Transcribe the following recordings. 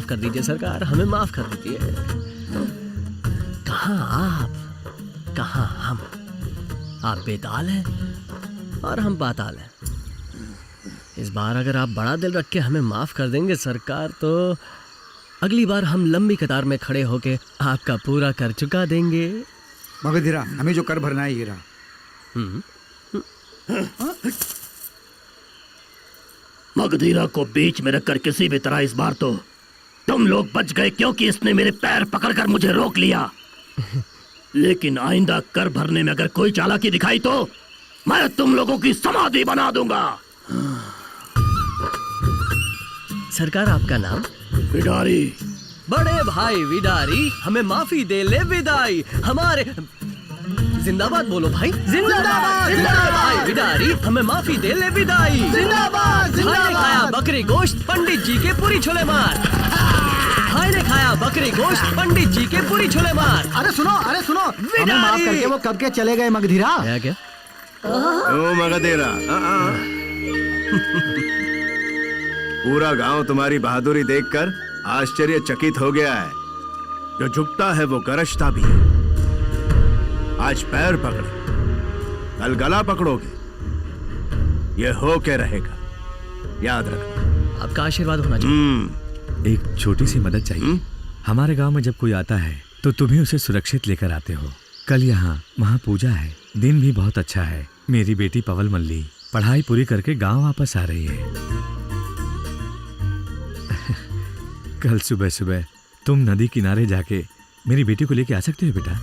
माफ कर दीजिए सरकार, हमें माफ कर दीजिए। कहाँ आप, कहाँ हम? आप बेताल हैं और हम पाताल हैं। इस बार अगर आप बड़ा दिल रख के हमें माफ कर देंगे सरकार, तो अगली बार हम लंबी कतार में खड़े होके आपका पूरा कर चुका देंगे। मगधीरा, हमें जो कर भरना है ये रहा। मगधीरा को बीच में रखकर किसी भी तरह इस बार तो तुम लोग बच गए, क्योंकि इसने मेरे पैर पकड़कर मुझे रोक लिया। लेकिन आइंदा कर भरने में अगर कोई चालाकी दिखाई तो मैं तुम लोगों की समाधि बना दूंगा। सरकार, आपका नाम? विडारी। बड़े भाई विडारी, हमें माफी दे ले विदाई। हमारे जिंदाबाद बोलो भाई, जिंदाबाद। जिंदाबाद भाई विडारी, हमें माफी दे ले विदाई। जिंदाबाद। भाई ने खाया बकरी गोश्त, पंडित जी के पूरी छोले मार। भाई ने खाया बकरी गोश्त, पंडित जी के पूरी छोले मार। अरे सुनो, हमें माफ करके वो कब के चले गए मगधीरा। क्या? ओ मगधीरा, पूरा गांव तुम्हारी बहादुरी देखकर आश्चर्यचकित हो गया है। जो झुकता है वो गरजता भी है। आज पैर पकड़े, कल गला पकड़ोगे, ये हो के रहेगा, याद रखना। आपका आशीर्वाद होना चाहिए। एक छोटी सी मदद चाहिए। हमारे गांव में जब कोई आता है तो तुम्हें उसे सुरक्षित लेकर आते हो। कल यहाँ महापूजा है, दिन भी बहुत अच्छा है। मेरी बेटी पवल मल्ली पढ़ाई पूरी करके गांव वापस आ रही है। कल सुबह सुबह तुम नदी किनारे जाके मेरी बेटी को लेके आ सकते हो बेटा।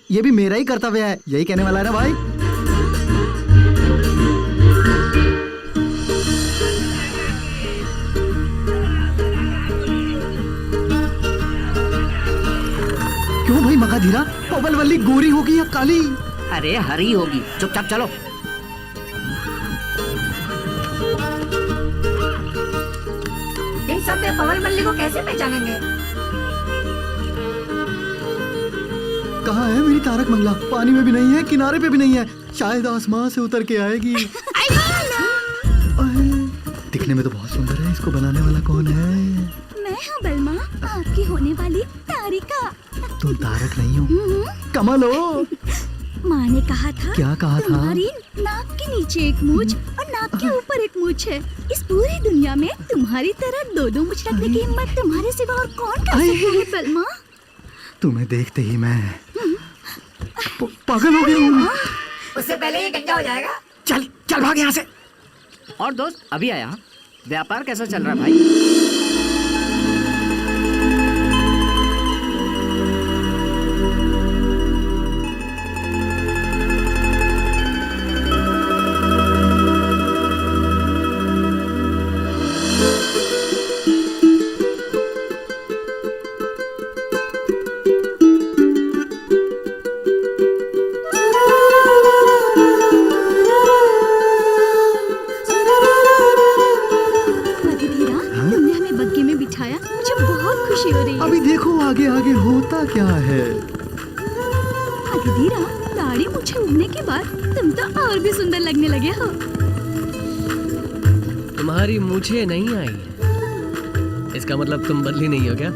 ये भी मेरा ही कर्तव्य है, यही कहने वाला है ना भाई। क्यों भाई मगधीरा, पवल वल्ली गोरी होगी या काली? अरे हरी होगी, चुपचाप चलो। इन सब में पवल मल्ली को कैसे पहचानेंगे? कहाँ है मेरी तारक मंगला? पानी में भी नहीं है, किनारे पे भी नहीं है, शायद आसमान से उतर के आएगी। दिखने में तो बहुत सुंदर है, इसको बनाने वाला कौन है? मैं हूँ बलमा, आपकी होने वाली तारिका। तुम तारक नहीं हो, कमल हो। माँ ने कहा था, क्या कहा था? तुम्हारी नाक के नीचे एक मूंछ और नाक के ऊपर एक मूंछ है। इस पूरी दुनिया में तुम्हारी तरह दो दो मूंछ रखने की हिम्मत तुम्हारे सिवा और कौन कर सकता है बलमा? तुम्हें देखते ही मैं पागल हो गया हूँ। उससे पहले ये गंजा हो जाएगा। चल चल भाग यहाँ से। और दोस्त अभी आया, व्यापार कैसा चल रहा है भाई? अभी देखो आगे आगे होता क्या है। मगधीरा, दाढ़ी मुझे उगने के बाद तुम तो और भी सुंदर लगने लगे हो। तुम्हारी मूछें नहीं आई है, इसका मतलब तुम बदली नहीं हो क्या?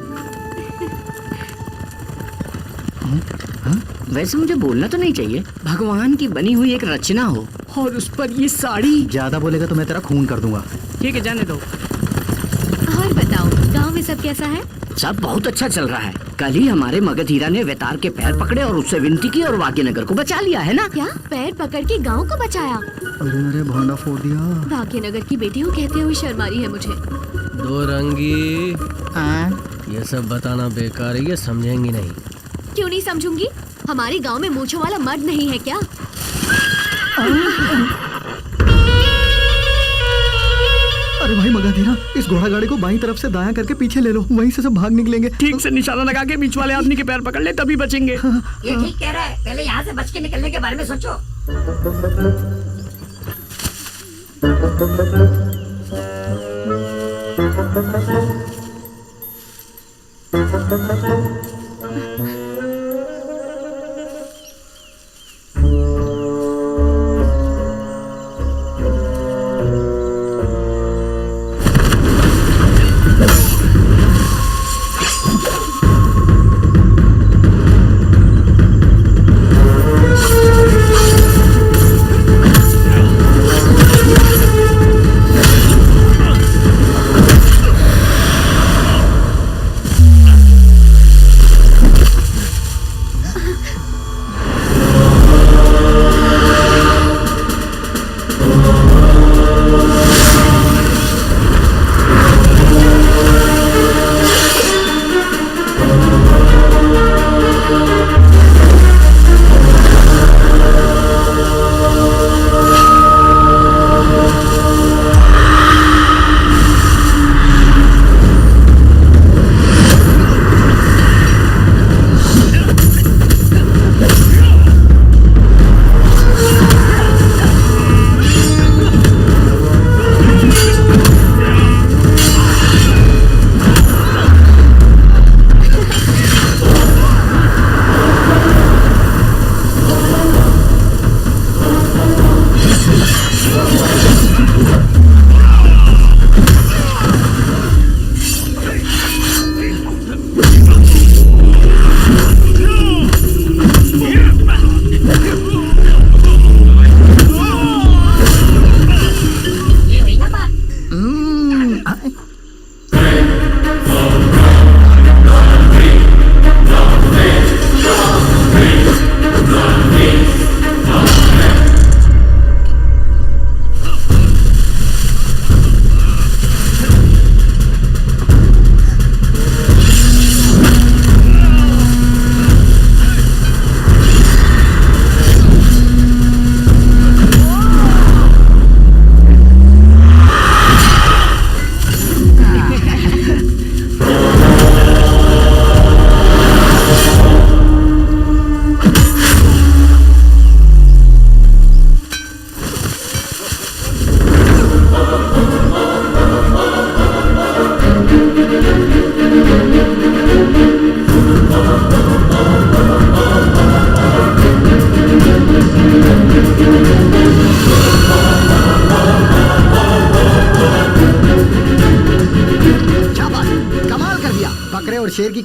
वैसे मुझे बोलना तो नहीं चाहिए। भगवान की बनी हुई एक रचना हो और उस पर ये साड़ी। ज्यादा बोलेगा तो मैं तेरा खून कर दूंगा। ठीक है, जाने दो। और बताओ, गांव में सब कैसा है? सब बहुत अच्छा चल रहा है। कल ही हमारे मगधीरा ने वेतार के पैर पकड़े और उससे विनती की और भाग्यनगर को बचा लिया है ना। क्या पैर पकड़ के गांव को बचाया? अरे भांडा फोड़ दिया। भाग्यनगर की बेटी हो कहते हुए शर्म आ रही है मुझे। दो रंगी, ये सब बताना बेकार है, ये समझेंगी नहीं। क्यों नहीं समझूंगी? हमारे गांव में मूंछों वाला मर्द नहीं है क्या? अरे भाई मगधीरा, इस घोड़ा गाड़ी को बाईं तरफ से दायां करके पीछे ले लो, वहीं से सब भाग निकलेंगे। ठीक से निशाना लगा के बीच वाले आदमी के पैर पकड़ ले, तभी बचेंगे। ये ठीक कह रहा है, पहले यहाँ से बच के निकलने के बारे में सोचो।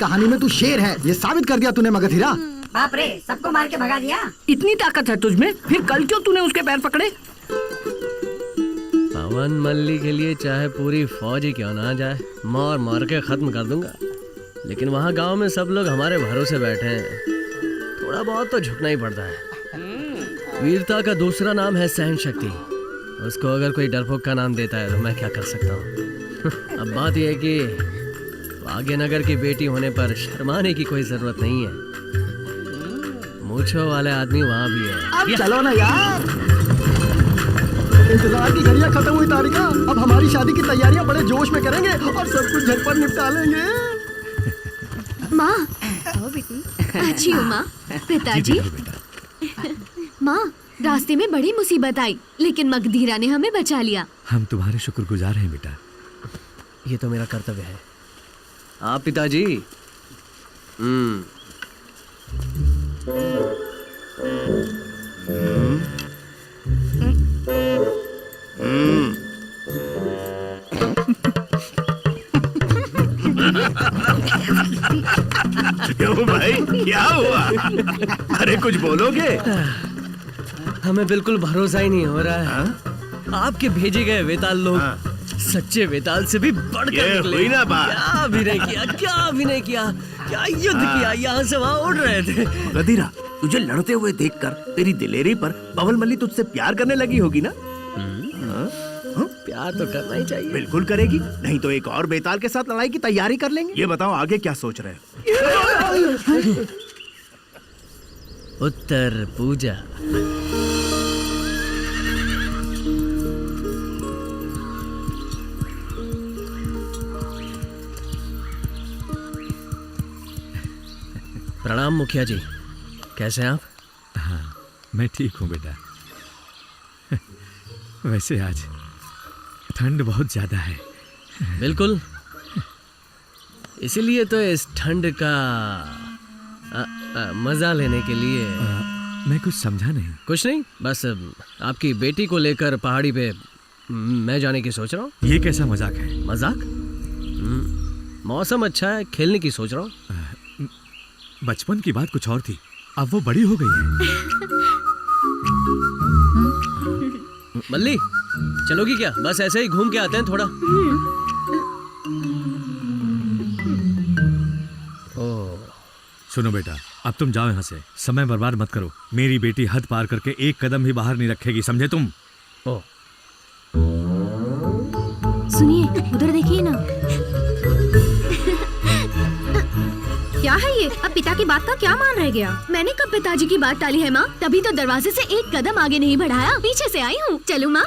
कहानी में तू शेर है, ये साबित कर दिया तूने मगधीरा। बाप रे, सबको मार के भगा दिया। इतनी ताकत है तुझमें, फिर कल क्यों तूने उसके पैर पकड़े? पवन मल्ली के लिए चाहे पूरी फौज ही क्यों ना जाए, मार मार के खत्म कर दूंगा। लेकिन वहाँ गांव में सब लोग हमारे भरोसे बैठे हैं, थोड़ा बहुत तो झुकना ही पड़ता है। वीरता का दूसरा नाम है सहन शक्ति। उसको अगर कोई डरपोक का नाम देता है तो मैं क्या कर सकता हूँ। अब बात यह है कि भाग्यनगर की बेटी होने पर शर्माने की कोई जरूरत नहीं है। मूंछों वाले आदमी वहाँ भी है। अब चलो ना यार, इंतजार की घड़ियां खत्म हुई तारिका। अब हमारी शादी की तैयारियां बड़े जोश में करेंगे और सब कुछ झटपट निपटा लेंगे। माँ, आओ बेटी। अच्छी हो माँ। पिताजी, माँ, रास्ते में बड़ी मुसीबत आई, लेकिन मगधीरा ने हमें बचा लिया। हम तुम्हारे शुक्रगुजार हैं बेटा। ये तो मेरा कर्तव्य है। आप पिताजी। क्यों भाई, क्या हुआ? अरे कुछ बोलोगे? हमें बिल्कुल भरोसा ही नहीं हो रहा है। आपके भेजे गए वेताल लोग सच्चे वेताल से भी बढ़कर ये निकले। हुई ना बात। क्या अभिनय किया, क्या अभिनय किया, क्या युद्ध किया, यहाँ से वहाँ उड़ रहे थे। गधीरा, तुझे लड़ते हुए देखकर तेरी दिलेरी पर पवन मल्ली तुझसे प्यार करने लगी होगी ना? प्यार तो करना ही चाहिए। बिल्कुल करेगी, नहीं तो एक और बेताल के साथ लड़ाई की तैयारी कर लेंगे। ये बताओ आगे क्या सोच रहे हो? उत्तर पूजा। प्रणाम मुखिया जी, कैसे हैं आप? हाँ, मैं ठीक हूँ बेटा। वैसे आज ठंड बहुत ज्यादा है। बिल्कुल, इसीलिए तो इस ठंड का मजा लेने के लिए। मैं कुछ समझा नहीं। कुछ नहीं, बस आपकी बेटी को लेकर पहाड़ी पे मैं जाने की सोच रहा हूँ। ये कैसा मजाक है? मजाक? मौसम अच्छा है, खेलने की सोच रहा हूँ। बचपन की बात कुछ और थी, अब वो बड़ी हो गई है। मल्ली, चलोगी क्या? बस ऐसे ही घूम के आते हैं थोड़ा। सुनो बेटा, अब तुम जाओ यहाँ से, समय बर्बाद मत करो। मेरी बेटी हद पार करके एक कदम भी बाहर नहीं रखेगी, समझे तुम? ओ, सुनिए, उधर देखिए ना। क्या है ये? अब पिता की बात का क्या मान रह गया? मैंने कब पिताजी की बात टाली है माँ? तभी तो दरवाजे से एक कदम आगे नहीं बढ़ाया, पीछे से आई हूँ। चलो माँ।